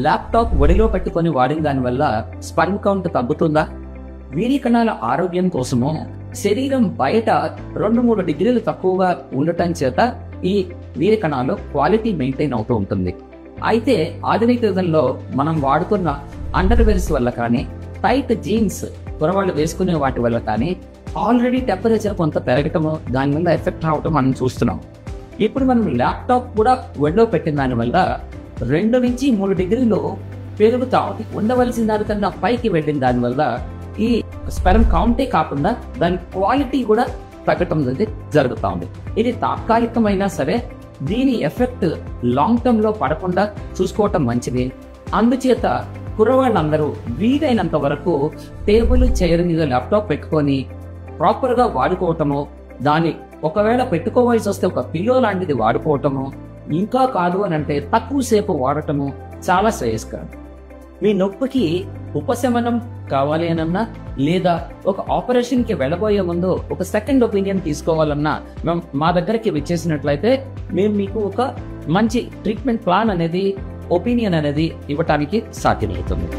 Laptop ఒడిలో పెట్టుకొని వాడిన దానివల్ల స్పర్మ్ కౌంట్ తగ్గుతుందా? వీర్య కణాల ఆరోగ్యం కోసము శరీరం బయట 2-3 డిగ్రీలు తక్కువగా ఉండటం చేత ఈ వీర్య కణాలు క్వాలిటీ మెయింటైన్ అవుతూ ఉంటుంది. అయితే ఆధునిక యుగంలో మనం వాడుతున్న అండర్వేర్స్ వల్ల కానీ, టైట్ జీన్స్ కురవాళ్ళు వేసుకునే వాటి వల్ల కానీ ఆల్రెడీ టెంపరేచర్ కొంత పెరగటము, దాని వల్ల ఎఫెక్ట్ అవటం మనం చూస్తున్నాం. ఇప్పుడు మనం ల్యాప్టాప్ కూడా ఒడిలో పెట్టిన దానివల్ల 2-3 డిగ్రీలు పెరుగుతా ఉంది. ఉండవలసిన దానికన్నా పైకి వెళ్ళిన దానివల్ల ఈ స్పెర్మ్ కౌంటే కాకుండా దాని క్వాలిటీ కూడా తగ్గటం జరుగుతూ ఉంది. ఇది తాత్కాలికమైనా సరే దీని ఎఫెక్ట్ లాంగ్ టర్మ్ లో పడకుండా చూసుకోవటం మంచిది. అందుచేత కుర్రవాళ్ళందరూ వీలైనంత వరకు టేబుల్ చైర్ మీద ల్యాప్టాప్ పెట్టుకొని ప్రాపర్ గా వాడుకోవటము, దాన్ని ఒకవేళ పెట్టుకోవాల్సి వస్తే ఒక పిల్లో లాంటిది వాడుకోవటము, ఇంకా కాదు అని అంటే తక్కువ సేపు వాడటము చాలా శ్రేయస్కరం. మీ నొప్పికి ఉపశమనం కావాలి అనన్నా, లేదా ఒక ఆపరేషన్ కి వెళ్ళబోయే ముందు ఒక సెకండ్ ఒపీనియన్ తీసుకోవాలన్నా మా దగ్గరికి విచ్చేసినట్లయితే మేము మీకు ఒక మంచి ట్రీట్మెంట్ ప్లాన్ అనేది, ఒపీనియన్ అనేది ఇవ్వటానికి సాధ్యమవుతుంది.